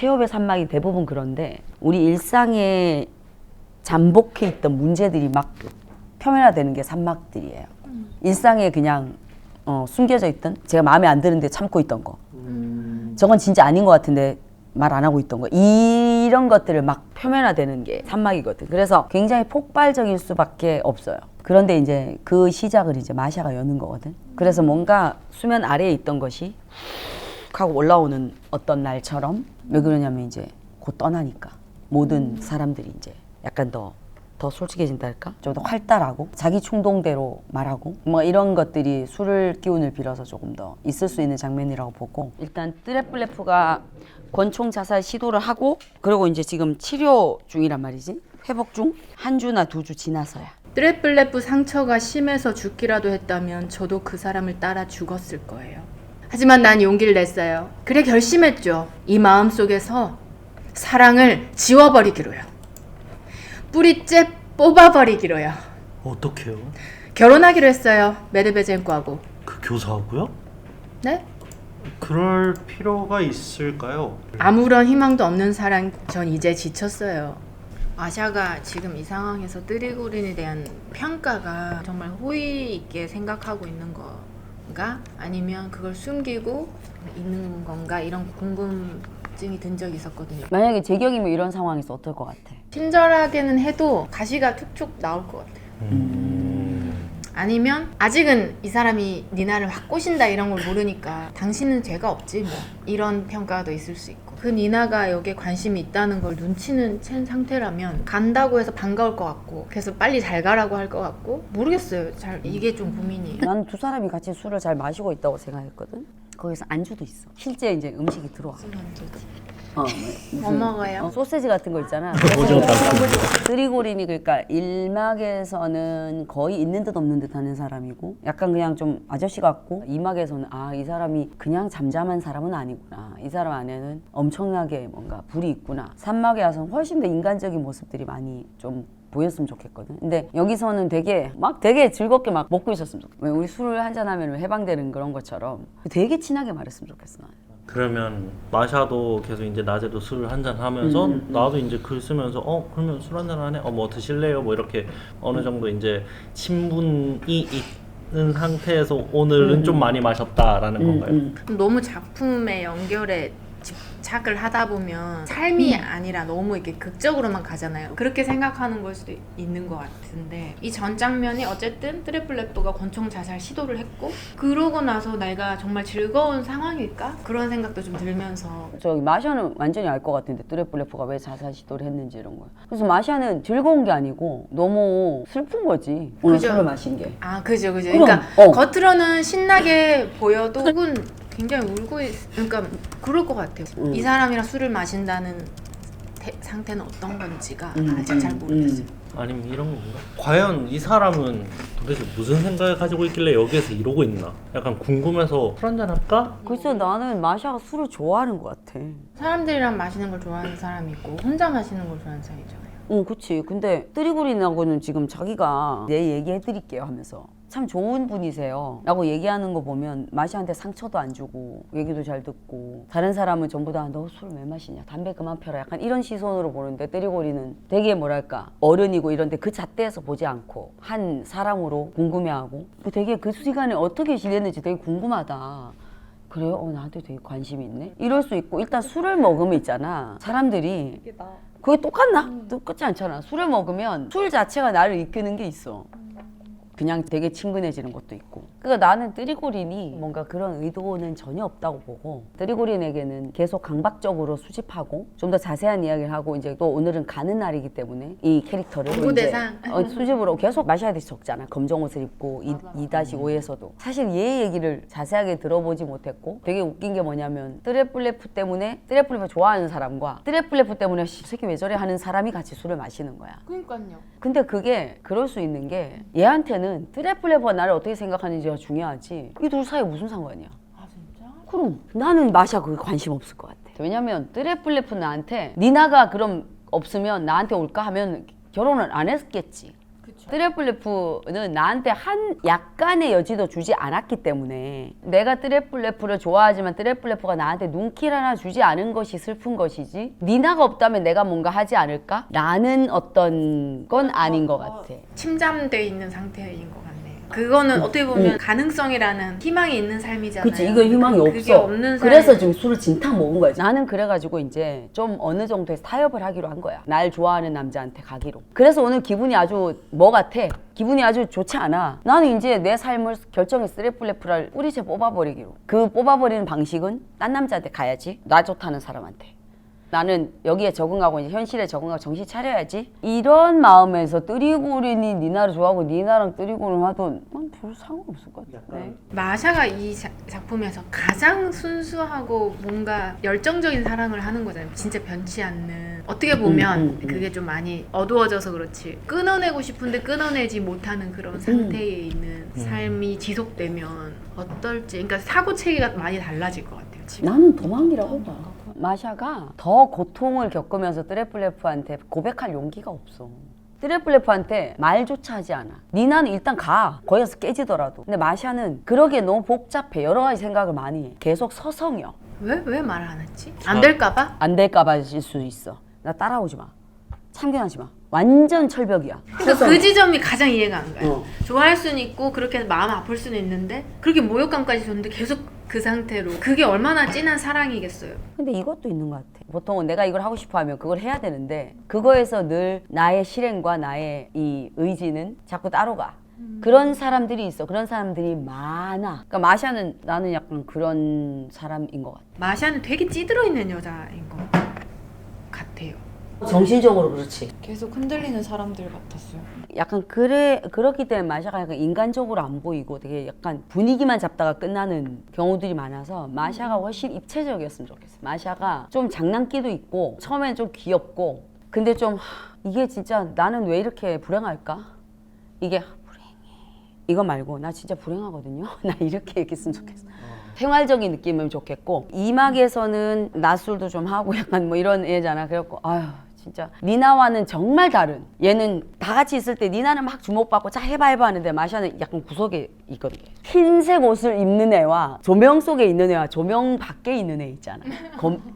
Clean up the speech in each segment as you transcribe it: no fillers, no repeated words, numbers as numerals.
최후의 산막이 대부분 그런데 우리 일상에 잠복해 있던 문제들이 막 표면화되는 게 산막들이에요. 일상에 그냥 숨겨져 있던 제가 마음에 안 드는데 참고 있던 거 저건 진짜 아닌 것 같은데 말 안 하고 있던 거 이런 것들을 막 표면화되는 게 산막이거든. 그래서 굉장히 폭발적일 수밖에 없어요. 그런데 이제 그 시작을 이제 마샤가 여는 거거든. 그래서 뭔가 수면 아래에 있던 것이 훅 하고 올라오는 어떤 날처럼 왜 그러냐면 이제 곧 떠나니까 모든 사람들이 이제 약간 더 솔직해진달까? 좀 더 활달하고 자기 충동대로 말하고 뭐 이런 것들이 술을 기운을 빌어서 조금 더 있을 수 있는 장면이라고 보고 일단 뜨레플레프가 권총 자살 시도를 하고 그리고 이제 지금 치료 중이란 말이지. 회복 중? 한 주나 2주 지나서야. 뜨레플레프 상처가 심해서 죽기라도 했다면 저도 그 사람을 따라 죽었을 거예요. 하지만 난 용기를 냈어요. 그래 결심했죠. 이 마음속에서 사랑을 지워버리기로요. 뿌리째 뽑아버리기로요. 어떡해요? 결혼하기로 했어요. 메드베젠코하고. 그 교사하고요? 네? 그럴 필요가 있을까요? 아무런 희망도 없는 사랑 전 이제 지쳤어요. 아샤가 지금 이 상황에서 뜨리고린에 대한 평가가 정말 호의 있게 생각하고 있는 건가? 아니면 그걸 숨기고 있는 건가? 이런 궁금증이 든 적이 있었거든요. 만약에 제격이면 이런 상황에서 어떨 것 같아? 친절하게는 해도 가시가 툭툭 나올 것 같아요. 아니면 아직은 이 사람이 니나를 확 꼬신다 이런 걸 모르니까 당신은 죄가 없지 뭐 이런 평가도 있을 수 있고 그 니나가 여기에 관심이 있다는 걸 눈치는 챈 상태라면 간다고 해서 반가울 것 같고 그래서 빨리 잘 가라고 할 것 같고 모르겠어요. 잘 이게 좀 고민이에요. 난 두 사람이 같이 술을 잘 마시고 있다고 생각했거든. 거기서 안주도 있어. 실제 이제 음식이 들어와. 뭐 먹어요? 소세지 같은 거 있잖아. 오징어 뜨리고린이 그러니까 일막에서는 거의 있는 듯 없는 듯 하는 사람이고 약간 그냥 좀 아저씨 같고 이막에서는 아, 이 사람이 그냥 잠잠한 사람은 아니구나. 이 사람 안에는 엄청나게 뭔가 불이 있구나. 산막에 와서는 훨씬 더 인간적인 모습들이 많이 좀 보였으면 좋겠거든. 근데 여기서는 되게 즐겁게 막 먹고 있었으면 좋겠어. 왜 우리 술을 한잔 하면 해방되는 그런 것처럼 되게 친하게 말했으면 좋겠어. 나는. 그러면 마샤도 계속 이제 낮에도 술을 한잔 하면서 나도 이제 글 쓰면서 그러면 술 한잔 하네? 뭐 드실래요? 뭐 이렇게 어느 정도 이제 친분이 있는 상태에서 오늘은 좀 많이 마셨다라는 건가요? 너무 작품의 연결에 집착을 하다 보면 삶이 아니라 너무 이렇게 극적으로만 가잖아요. 그렇게 생각하는 걸 수도 있는 것 같은데 이 전 장면이 어쨌든 뜨레플레프가 권총 자살 시도를 했고 그러고 나서 내가 정말 즐거운 상황일까? 그런 생각도 좀 들면서 저기 마샤는 완전히 알 것 같은데 뜨레플레프가 왜 자살 시도를 했는지 이런 거. 그래서 마샤는 즐거운 게 아니고 너무 슬픈 거지. 오늘 그죠. 술을 마신 게. 아 그죠 그럼, 그러니까 어. 겉으로는 신나게 보여도 혹은 굉장히 그러니까 그럴 것 같아요. 이 사람이랑 술을 마신다는 상태는 어떤 건지가 아직 잘 모르겠어요. 아니면 이런 건가? 과연 이 사람은 도대체 무슨 생각을 가지고 있길래 여기에서 이러고 있나? 약간 궁금해서 술 한잔 할까? 글쎄 나는 마샤가 술을 좋아하는 것 같아. 사람들이랑 마시는 걸 좋아하는 사람이 있고 혼자 마시는 걸 좋아하는 사람이 있잖아요. 그치. 근데 뜨리고린하고는 지금 자기가 내 얘기해드릴게요 하면서 참 좋은 분이세요 라고 얘기하는 거 보면 마샤한테 상처도 안 주고 얘기도 잘 듣고 다른 사람은 전부 다 너 술 왜 마시냐 담배 그만 펴라 약간 이런 시선으로 보는데 뜨리고린은 되게 뭐랄까 어른이고 이런데 그 잣대에서 보지 않고 한 사람으로 궁금해하고 되게 그 시간에 어떻게 지냈는지 되게 궁금하다. 그래요? 나한테 되게 관심이 있네? 이럴 수 있고 일단 술을 먹으면 있잖아 사람들이 그게 똑같나? 똑같지 않잖아. 술을 먹으면 술 자체가 나를 이끄는 게 있어. 그냥 되게 친근해지는 것도 있고. 그러니까 나는 뜨리고린이 뭔가 그런 의도는 전혀 없다고 보고 뜨리고린에게는 계속 강박적으로 수집하고 좀 더 자세한 이야기를 하고 이제 또 오늘은 가는 날이기 때문에 이 캐릭터를 공부대상. 수집으로 계속 마셔야 돼서 적잖아. 검정 옷을 입고 2-5에서도 사실 얘 얘기를 자세하게 들어보지 못했고 되게 웃긴 게 뭐냐면 뜨레플레프 때문에 뜨레플레프 좋아하는 사람과 뜨레플레프 때문에 이 새끼 왜 저래 하는 사람이 같이 술을 마시는 거야. 그러니까요. 근데 그게 그럴 수 있는 게 얘한테는 뜨레플레프가 나를 어떻게 생각하는지가 중요하지 이 둘 사이에 무슨 상관이야. 아 진짜? 그럼 나는 마샤 그게 관심 없을 것 같아. 왜냐면 뜨레플레프 나한테 니나가 그럼 없으면 나한테 올까 하면 결혼을 안 했겠지. 그쵸. 트래플레프는 나한테 한 약간의 여지도 주지 않았기 때문에 내가 트래플레프를 좋아하지만 트래플레프가 나한테 눈길 하나 주지 않은 것이 슬픈 것이지 니나가 없다면 내가 뭔가 하지 않을까? 라는 어떤 건 아닌 것 같아. 침잠돼 있는 상태인 것 같네요. 그거는 어떻게 보면 가능성이라는 희망이 있는 삶이잖아요. 그치, 이거 희망이 그게 없어. 없는 삶. 그래서 지금 술을 진탕 먹은 거야. 나는 그래가지고 이제 좀 어느 정도의 타협을 하기로 한 거야. 날 좋아하는 남자한테 가기로. 그래서 오늘 기분이 아주 뭐 같아? 기분이 아주 좋지 않아. 나는 이제 내 삶을 결정했어. 트래플레프를 뿌리채 뽑아버리기로. 그 뽑아버리는 방식은 딴 남자한테 가야지. 나 좋다는 사람한테. 나는 여기에 적응하고 이제 현실에 적응하고 정신 차려야지. 이런 마음에서 뜨리고린이 니나를 좋아하고 니나랑 뜨리고린 하도 난 별 상관없을 것 같은데. 마샤가 이 작품에서 가장 순수하고 뭔가 열정적인 사랑을 하는 거잖아요. 진짜 변치 않는. 어떻게 보면 그게 좀 많이 어두워져서 그렇지. 끊어내고 싶은데 끊어내지 못하는 그런 상태에 있는 삶이 지속되면 어떨지. 그러니까 사고 체계가 많이 달라질 것 같아요. 지금. 나는 도망이라고 봐. 마샤가 더 고통을 겪으면서 트래플레프한테 고백할 용기가 없어. 트래플레프한테 말조차 하지 않아. 니나는 일단 가. 거기 가서 깨지더라도. 근데 마샤는 그러기에 너무 복잡해. 여러 가지 생각을 많이 해. 계속 서성여. 왜 말을 안 했지? 안 될까봐? 안 될까봐 질 수 있어. 나 따라오지 마. 참견하지 마. 완전 철벽이야. 그러니까 그 지점이 가장 이해가 안 가요. 어. 좋아할 수는 있고 그렇게 마음 아플 수는 있는데 그렇게 모욕감까지 줬는데 계속 그 상태로 그게 얼마나 진한 사랑이겠어요. 근데 이것도 있는 것 같아. 보통은 내가 이걸 하고 싶어 하면 그걸 해야 되는데 그거에서 늘 나의 실행과 나의 이 의지는 자꾸 따로 가. 그런 사람들이 있어. 그런 사람들이 많아. 그러니까 마샤는 나는 약간 그런 사람인 것 같아. 마샤는 되게 찌들어 있는 여자인 것 같아요. 정신적으로 그렇지. 계속 흔들리는 사람들 같았어요. 약간 그렇기 때문에 마샤가 약간 인간적으로 안 보이고 되게 약간 분위기만 잡다가 끝나는 경우들이 많아서 마샤가 훨씬 입체적이었으면 좋겠어. 마샤가 좀 장난기도 있고 처음엔 좀 귀엽고 근데 좀 이게 진짜 나는 왜 이렇게 불행할까? 이게 불행해. 이거 말고 나 진짜 불행하거든요. 나 이렇게 얘기했으면 좋겠어. 생활적인 느낌이면 좋겠고 이막에서는 낮술도 좀 하고 약간 뭐 이런 애잖아. 그래갖고 아휴 진짜 니나와는 정말 다른. 얘는 다 같이 있을 때 니나는 막 주목받고 자 해봐 하는데 마샤는 약간 구석에 있거든요. 흰색 옷을 입는 애와 조명 속에 있는 애와 조명 밖에 있는 애 있잖아.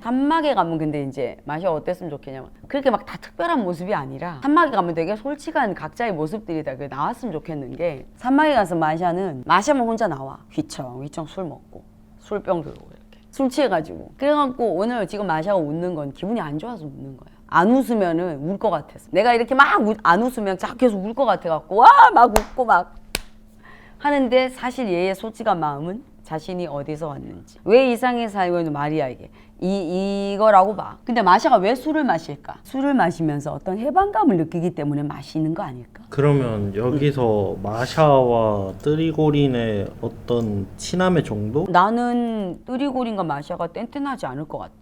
산막에 가면 근데 이제 마샤가 어땠으면 좋겠냐면 그렇게 막 다 특별한 모습이 아니라 산막에 가면 되게 솔직한 각자의 모습들이 다 나왔으면 좋겠는 게 산막에 가서 마샤만 혼자 나와. 휘청 술 먹고 술병 들고 이렇게 술 취해가지고 그래갖고 오늘 지금 마샤가 웃는 건 기분이 안 좋아서 웃는 거야. 안 웃으면은 울 것 같아서 내가 이렇게 막 안 웃으면 자 계속 울 것 같아갖고 와 막 웃고 막 하는데 사실 얘의 솔직한 마음은 자신이 어디서 왔는지 왜 이상에 살고 있는 말이야 이게 이거라고 봐. 근데 마샤가 왜 술을 마실까? 술을 마시면서 어떤 해방감을 느끼기 때문에 마시는 거 아닐까? 그러면 여기서 마샤와 뜨리고린의 어떤 친함의 정도? 나는 뜨리고린과 마샤가 뗀뗀하지 않을 것 같아.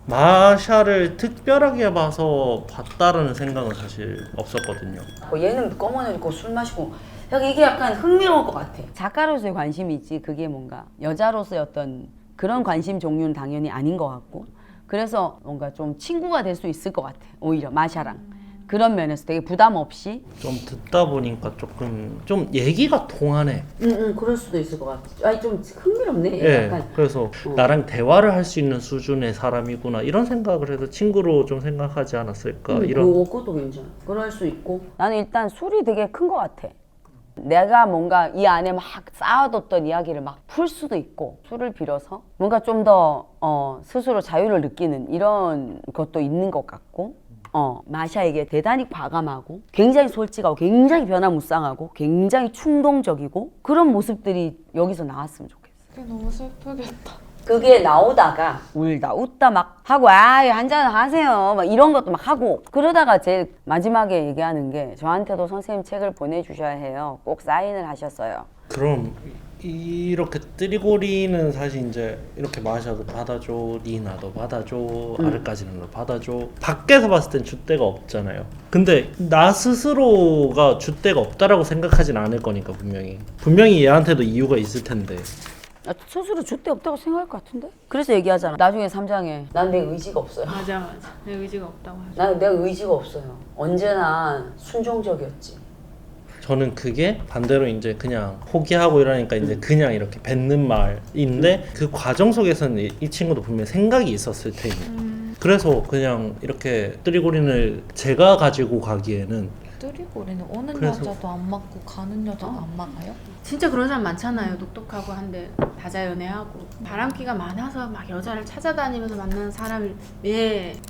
마샤를 특별하게 봐서 봤다라는 생각은 사실 없었거든요. 얘는 검은 옷 입고 술 마시고 이게 약간 흥미로울 것 같아. 작가로서의 관심이 있지 그게 뭔가 여자로서의 어떤 그런 관심 종류는 당연히 아닌 것 같고 그래서 뭔가 좀 친구가 될 수 있을 것 같아. 오히려 마샤랑 그런 면에서 되게 부담 없이 좀 듣다 보니까 조금 좀 얘기가 통하네. 그럴 수도 있을 것 같아. 아니 좀 흥미롭네. 예. 약간 그래서 나랑 대화를 할 수 있는 수준의 사람이구나 이런 생각을 해서 친구로 좀 생각하지 않았을까 이런. 그것도 괜찮아. 그럴 수 있고 나는 일단 술이 되게 큰 것 같아. 내가 뭔가 이 안에 막 쌓아뒀던 이야기를 막 풀 수도 있고 술을 빌어서 뭔가 좀 더 스스로 자유를 느끼는 이런 것도 있는 것 같고 마샤에게 대단히 과감하고 굉장히 솔직하고 굉장히 변화무쌍하고 굉장히 충동적이고 그런 모습들이 여기서 나왔으면 좋겠어. 그게 너무 슬프겠다. 그게 나오다가 울다 웃다 막 하고 한잔 하세요 막 이런 것도 막 하고 그러다가 제일 마지막에 얘기하는 게 저한테도 선생님 책을 보내주셔야 해요. 꼭 사인을 하셨어요. 그럼 이렇게 뜨리고리는 사실 이제 이렇게 마샤도 받아줘, 니나도 받아줘, 아르까지는도 받아줘. 밖에서 봤을 땐 줏대가 없잖아요. 근데 나 스스로가 줏대가 없다라고 생각하진 않을 거니까 분명히 얘한테도 이유가 있을 텐데. 스스로 줏대 없다고 생각할 것 같은데? 그래서 얘기하잖아. 나중에 3장에 난 내 의지가 없어요. 맞아. 내 의지가 없다고 하죠. 나는 내 의지가 없어요. 언제나 순종적이었지. 저는 그게 반대로 이제 그냥 포기하고 이러니까 이제 그냥 이렇게 뱉는 말인데 그 과정 속에서는 이 친구도 분명히 생각이 있었을 테니 그래서 그냥 이렇게 뜨리고린을 제가 가지고 가기에는 뜨리고리는 오는 그래서- 여자도 안 맞고 가는 여자도 안 막아요? 진짜 그런 사람 많잖아요. 똑똑하고 한데 다자연애하고 바람기가 많아서 막 여자를 찾아다니면서 만나는 사람을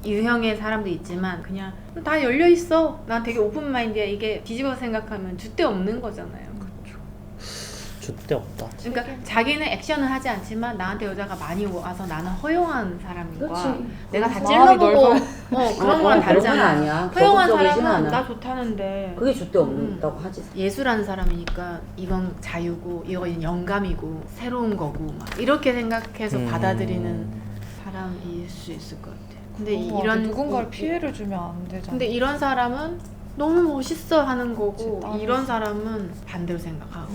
유형의 사람도 있지만 그냥 다 열려 있어. 난 되게 오픈 마인드야. 이게 뒤집어 생각하면 줏대 없는 거잖아요. 줏대 없다. 그러니까 자기는 액션을 하지 않지만 나한테 여자가 많이 와서 나는 허용한 사람인 거야. 내가 다 마음이 찔러보고 넓어요. 그런 거랑 다르잖아. 아니야. 허용한 적극적이진 사람은 않아. 나 좋다는데 그게 줏대 없다고 하지. 예술하는 사람이니까 이건 자유고 이건 영감이고 새로운 거고 막 이렇게 생각해서 받아들이는 사람일 수 있을 것 같아. 근데 이런 누군가를 피해를 주면 안 되잖아. 근데 이런 사람은 너무 멋있어 하는 거고 그치, 나는- 이런 사람은 반대로 생각하고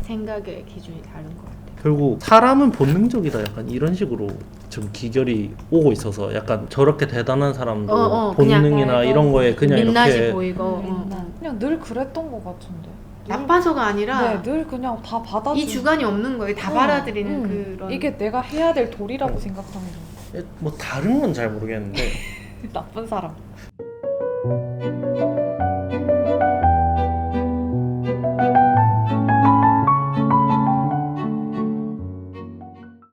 생각의 기준이 다른 것 같아. 결국 사람은 본능적이다 약간 이런 식으로 좀 기결이 오고 있어서 약간 저렇게 대단한 사람도 그냥 본능이나 이런 거에 그냥 민낯이 이렇게 보이고 그냥 늘 그랬던 것 같은데. 나빠서가 아니라 네, 늘 그냥 다 받아주는. 이 주관이 없는 거예요. 다 받아들이는 그런 이게 내가 해야 될 도리라고 생각하는 거. 뭐 다른 건 잘 모르겠는데 나쁜 사람.